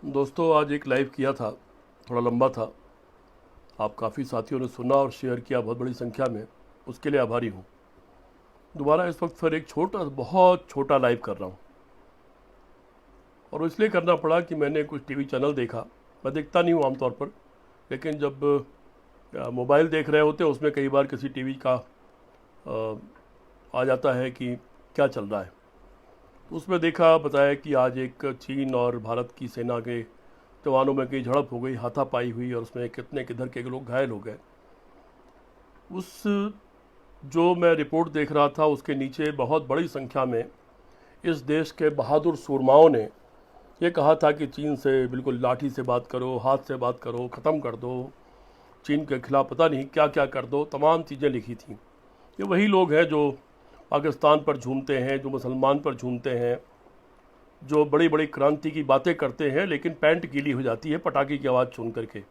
दोस्तों, आज एक लाइव किया था, थोड़ा लंबा था। आप काफ़ी साथियों ने सुना और शेयर किया बहुत बड़ी संख्या में, उसके लिए आभारी हूँ। दोबारा इस वक्त फिर एक बहुत छोटा लाइव कर रहा हूँ, और इसलिए करना पड़ा कि मैंने कुछ टीवी चैनल देखा। मैं देखता नहीं हूँ आमतौर पर, लेकिन जब मोबाइल देख रहे होते हैं उसमें कई बार किसी टीवी का आ जाता है कि क्या चल रहा है। तो उसमें देखा, बताया कि आज एक चीन और भारत की सेना के जवानों में कई झड़प हो गई, हाथापाई हुई, और उसमें कितने किधर के लोग घायल हो गए। उस जो मैं रिपोर्ट देख रहा था उसके नीचे बहुत बड़ी संख्या में इस देश के बहादुर सूरमाओं ने ये कहा था कि चीन से बिल्कुल लाठी से बात करो, हाथ से बात करो, ख़त्म कर दो, चीन के खिलाफ पता नहीं क्या क्या कर दो, तमाम चीज़ें लिखी थी। ये वही लोग हैं जो पाकिस्तान पर झूमते हैं, जो मुसलमान पर झूमते हैं, जो बड़ी बड़ी क्रांति की बातें करते हैं, लेकिन पैंट गीली हो जाती है पटाखे की आवाज़ सुन करके।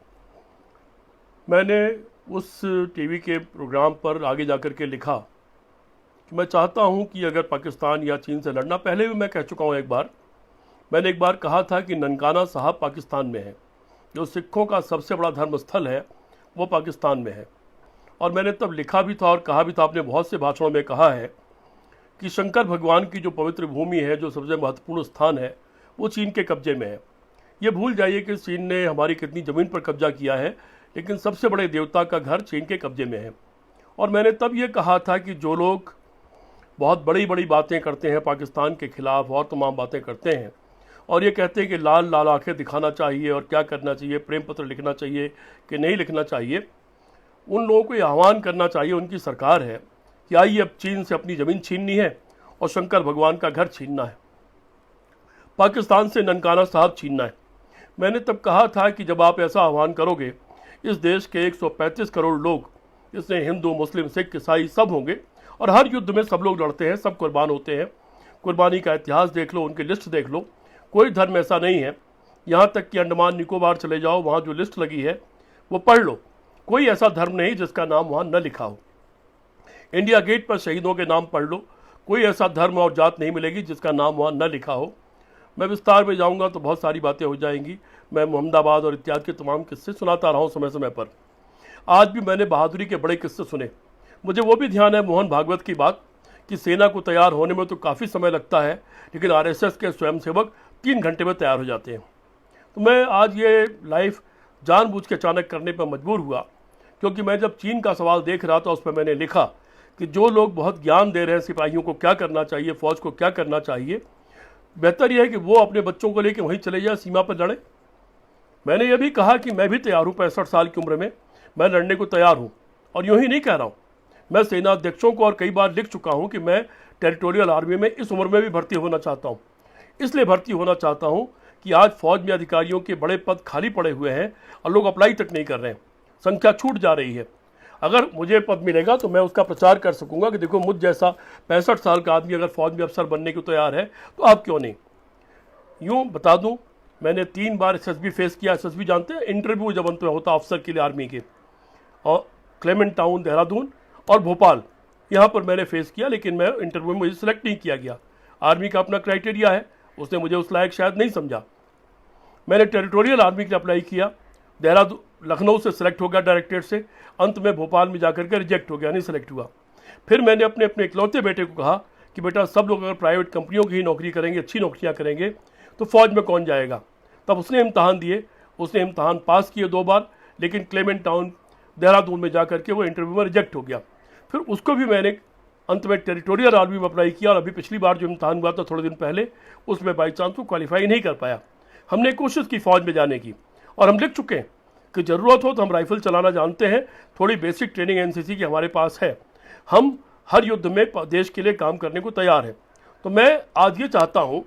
मैंने उस टीवी के प्रोग्राम पर आगे जा कर के लिखा कि मैं चाहता हूं कि अगर पाकिस्तान या चीन से लड़ना, पहले भी मैं कह चुका हूं, मैंने एक बार कहा था कि ननकाना साहब पाकिस्तान में है, जो सिखों का सबसे बड़ा धर्म स्थल है वो पाकिस्तान में है। और मैंने तब लिखा भी था और कहा भी था, अपने बहुत से भाषणों में कहा है कि शंकर भगवान की जो पवित्र भूमि है, जो सबसे महत्वपूर्ण स्थान है, वो चीन के कब्जे में है। ये भूल जाइए कि चीन ने हमारी कितनी ज़मीन पर कब्जा किया है, लेकिन सबसे बड़े देवता का घर चीन के कब्जे में है। और मैंने तब ये कहा था कि जो लोग बहुत बड़ी बड़ी बातें करते हैं पाकिस्तान के खिलाफ और तमाम बातें करते हैं, और ये कहते हैं कि लाल लाल आंखें दिखाना चाहिए और क्या करना चाहिए, प्रेम पत्र लिखना चाहिए कि नहीं लिखना चाहिए, उन लोगों को ये आह्वान करना चाहिए, उनकी सरकार है, कि आइए अब चीन से अपनी ज़मीन छीननी है और शंकर भगवान का घर छीनना है, पाकिस्तान से ननकाना साहब छीनना है। मैंने तब कहा था कि जब आप ऐसा आह्वान करोगे, इस देश के 135 करोड़ लोग, जिसमें हिंदू, मुस्लिम, सिख, ईसाई सब होंगे, और हर युद्ध में सब लोग लड़ते हैं, सब कुर्बान होते हैं। कुर्बानी का इतिहास देख लो, उनकी लिस्ट देख लो, कोई धर्म ऐसा नहीं है, यहाँ तक कि अंडमान निकोबार चले जाओ, वहाँ जो लिस्ट लगी है वो पढ़ लो, कोई ऐसा धर्म नहीं जिसका नाम वहाँ न लिखा हो। इंडिया गेट पर शहीदों के नाम पढ़ लो, कोई ऐसा धर्म और जात नहीं मिलेगी जिसका नाम वहाँ न लिखा हो। मैं विस्तार में जाऊँगा तो बहुत सारी बातें हो जाएंगी। मैं मोहम्मदाबाद और इत्यादि के तमाम किस्से सुनाता रहा हूँ समय समय पर। आज भी मैंने बहादुरी के बड़े किस्से सुने। मुझे वो भी ध्यान है मोहन भागवत की बात, कि सेना को तैयार होने में तो काफ़ी समय लगता है, लेकिन आरएसएस के स्वयंसेवक 3 घंटे में तैयार हो जाते हैं। तो मैं आज ये लाइव जानबूझ के अचानक करने पर मजबूर हुआ, क्योंकि मैं जब चीन का सवाल देख रहा था उस पर मैंने लिखा कि जो लोग बहुत ज्ञान दे रहे हैं सिपाहियों को क्या करना चाहिए, फ़ौज को क्या करना चाहिए, बेहतर यह है कि वो अपने बच्चों को लेकर वहीं चले जाए, सीमा पर लड़े। मैंने यह भी कहा कि मैं भी तैयार हूँ, 65 साल की उम्र में मैं लड़ने को तैयार हूँ। और यूँ ही नहीं कह रहा हूँ, मैं सेना अध्यक्षों को और कई बार लिख चुका हूँ कि मैं टेरिटोरियल आर्मी में इस उम्र में भी भर्ती होना चाहता हूँ। इसलिए भर्ती होना चाहता हूँ कि आज फौज में अधिकारियों के बड़े पद खाली पड़े हुए हैं और लोग अप्लाई तक नहीं कर रहे हैं, संख्या छूट जा रही है। अगर मुझे पद मिलेगा तो मैं उसका प्रचार कर सकूंगा कि देखो, मुझ जैसा 65 साल का आदमी अगर फौज में अफसर बनने को तैयार है तो आप क्यों नहीं। यूँ बता दूं, मैंने 3 बार एसएसबी फेस किया। एसएसबी जानते हैं, इंटरव्यू जब अंत में होता अफसर के लिए आर्मी के, और क्लेमेंट टाउन, देहरादून और भोपाल, यहाँ पर मैंने फेस किया, लेकिन मैं इंटरव्यू में मुझे सिलेक्ट नहीं किया गया। आर्मी का अपना क्राइटेरिया है, उसने मुझे उस लायक शायद नहीं समझा। मैंने टेरिटोरियल आर्मी के लिए अप्लाई किया, देहरादून, लखनऊ से सिलेक्ट हो गया डायरेक्टरेट से, अंत में भोपाल में जाकर के रिजेक्ट हो गया, नहीं सिलेक्ट हुआ। फिर मैंने अपने इकलौते बेटे को कहा कि बेटा, सब लोग अगर प्राइवेट कंपनियों की ही नौकरी करेंगे, अच्छी नौकरियां करेंगे, तो फौज में कौन जाएगा। तब उसने इम्तहान दिए, उसने इम्तहान पास किए 2 बार, लेकिन क्लेमेंट टाउन, देहरादून में जाकर के वो इंटरव्यू में रिजेक्ट हो गया। फिर उसको भी मैंने अंत में टेरिटोरियल आर्मी में अप्लाई किया, और अभी पिछली बार जो इम्तहान हुआ था थोड़े दिन पहले, उसमें बाई चांस वो क्वालिफाई नहीं कर पाया। हमने कोशिश की फौज में जाने की, और हम लिख चुके हैं कि ज़रूरत हो तो हम राइफल चलाना जानते हैं, थोड़ी बेसिक ट्रेनिंग एनसीसी की हमारे पास है, हम हर युद्ध में देश के लिए काम करने को तैयार हैं। तो मैं आज ये चाहता हूँ,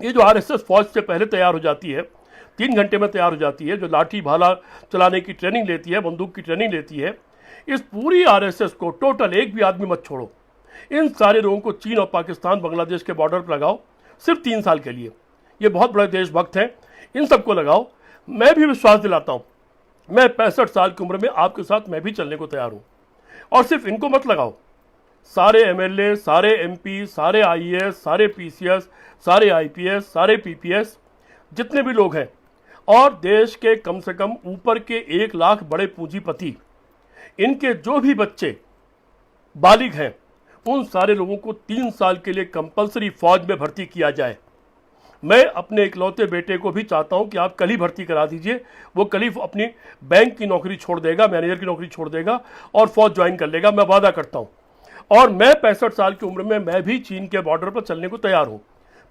ये जो आरएसएस फौज से पहले तैयार हो जाती है, 3 घंटे में तैयार हो जाती है, जो लाठी भाला चलाने की ट्रेनिंग लेती है, बंदूक की ट्रेनिंग लेती है, इस पूरी आरएसएस को टोटल एक भी आदमी मत छोड़ो, इन सारे लोगों को चीन और पाकिस्तान, बांग्लादेश के बॉर्डर पर लगाओ, सिर्फ 3 साल के लिए। ये बहुत बड़े देशभक्त हैं, इन सबको लगाओ। मैं भी विश्वास दिलाता हूँ, मैं 65 साल की उम्र में आपके साथ मैं भी चलने को तैयार हूँ। और सिर्फ इनको मत लगाओ, सारे एमएलए, सारे एमपी, सारे आईएएस, सारे पीसीएस, सारे आईपीएस, सारे पीपीएस, जितने भी लोग हैं, और देश के कम से कम ऊपर के 1 लाख बड़े पूंजीपति, इनके जो भी बच्चे बालिग हैं, उन सारे लोगों को 3 साल के लिए कंपलसरी फौज में भर्ती किया जाए। मैं अपने इकलौते बेटे को भी चाहता हूं कि आप कल ही भर्ती करा दीजिए। वो कल ही अपनी बैंक की नौकरी छोड़ देगा, मैनेजर की नौकरी छोड़ देगा और फौज ज्वाइन कर लेगा, मैं वादा करता हूं। और मैं 65 साल की उम्र में मैं भी चीन के बॉर्डर पर चलने को तैयार हूं,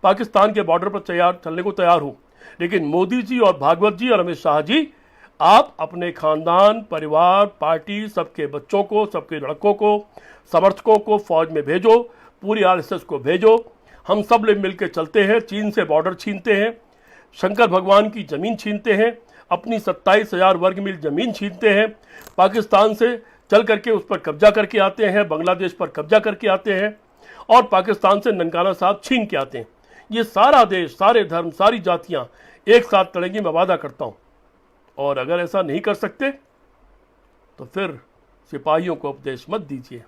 पाकिस्तान के बॉर्डर पर चलने को तैयार हूं। लेकिन मोदी जी और भागवत जी और अमित शाह जी, आप अपने खानदान, परिवार, पार्टी, सबके बच्चों को, सबके लड़कों को, समर्थकों को फौज में भेजो, पूरी आरएसएस को भेजो। हम सब लोग मिलकर चलते हैं, चीन से बॉर्डर छीनते हैं, शंकर भगवान की ज़मीन छीनते हैं, अपनी 27,000 वर्ग मील ज़मीन छीनते हैं, पाकिस्तान से चल करके उस पर कब्जा करके आते हैं, बांग्लादेश पर कब्जा करके आते हैं और पाकिस्तान से ननकाना साहब छीन के आते हैं। ये सारा देश, सारे धर्म, सारी जातियाँ एक साथ लड़ेंगी, मैं वादा करता हूँ। और अगर ऐसा नहीं कर सकते तो फिर सिपाहियों को उपदेश मत दीजिए।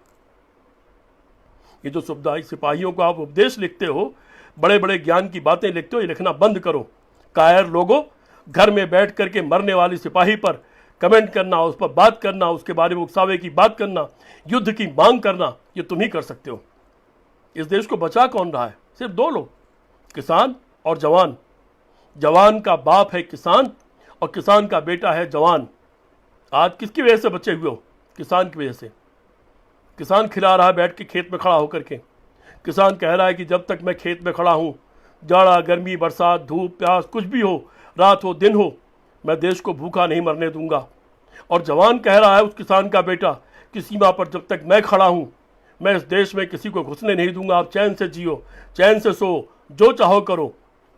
ये जो सिपाहियों को आप उपदेश लिखते हो, बड़े बड़े ज्ञान की बातें लिखते हो, ये लिखना बंद करो। कायर लोगों, घर में बैठ करके मरने वाली सिपाही पर कमेंट करना, उस पर बात करना, उसके बारे में उकसावे की बात करना, युद्ध की मांग करना, ये तुम ही कर सकते हो। इस देश को बचा कौन रहा है? सिर्फ 2 लोग, किसान और जवान। जवान का बाप है किसान और किसान का बेटा है जवान। आज किसकी वजह से बचे हुए हो? किसान की वजह से। किसान खिला रहा है बैठ के खेत में खड़ा होकर के। किसान कह रहा है कि जब तक मैं खेत में खड़ा हूँ, जाड़ा, गर्मी, बरसात, धूप, प्यास, कुछ भी हो, रात हो, दिन हो, मैं देश को भूखा नहीं मरने दूंगा। और जवान कह रहा है उस किसान का बेटा कि सीमा पर जब तक मैं खड़ा हूँ, मैं इस देश में किसी को घुसने नहीं दूंगा, आप चैन से जियो, चैन से सो, जो चाहो करो।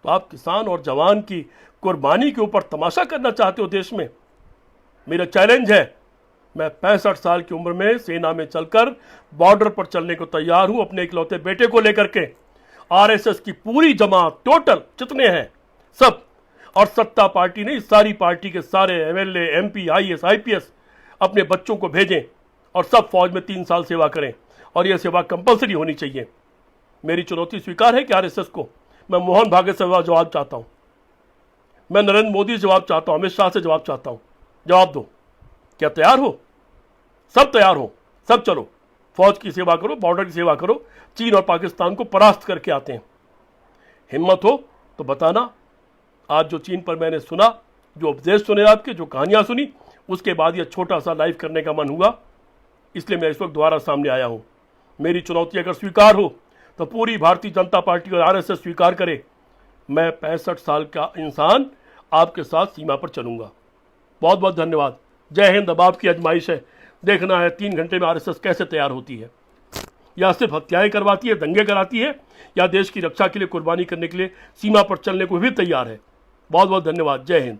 तो आप किसान और जवान की कुर्बानी के ऊपर तमाशा करना चाहते हो देश में? मेरा चैलेंज है, मैं 65 साल की उम्र में सेना में चलकर बॉर्डर पर चलने को तैयार हूं, अपने इकलौते बेटे को लेकर के। आरएसएस की पूरी जमात, टोटल जितने हैं सब, और सत्ता पार्टी नहीं, सारी पार्टी के सारे एमएलए, एमपी, आईएएस, आईपीएस अपने बच्चों को भेजें और सब फौज में 3 साल सेवा करें। और यह सेवा कंपलसरी होनी चाहिए। मेरी चुनौती स्वीकार है कि आरएसएस को मैं मोहन भागवत से जवाब चाहता हूँ, मैं नरेंद्र मोदी से जवाब चाहता हूँ, अमित शाह से जवाब चाहता हूँ। जवाब दो, क्या तैयार हो? सब तैयार हो, सब चलो, फौज की सेवा करो, बॉर्डर की सेवा करो, चीन और पाकिस्तान को परास्त करके आते हैं। हिम्मत हो तो बताना। आज जो चीन पर मैंने सुना, जो उपदेश सुने आपके, जो कहानियां सुनी, उसके बाद यह छोटा सा लाइव करने का मन हुआ, इसलिए मैं इस वक्त दोबारा सामने आया हूं। मेरी चुनौती अगर स्वीकार हो तो पूरी भारतीय जनता पार्टी और आरएसएस स्वीकार करे, मैं 65 साल का इंसान आपके साथ सीमा पर चलूंगा। बहुत बहुत धन्यवाद। जय हिंद। अब आपकी आजमाइश है, देखना है 3 घंटे में आरएसएस कैसे तैयार होती है, या सिर्फ हत्याएं करवाती है, दंगे कराती है, या देश की रक्षा के लिए कुर्बानी करने के लिए सीमा पर चलने को भी तैयार है। बहुत बहुत धन्यवाद। जय हिंद।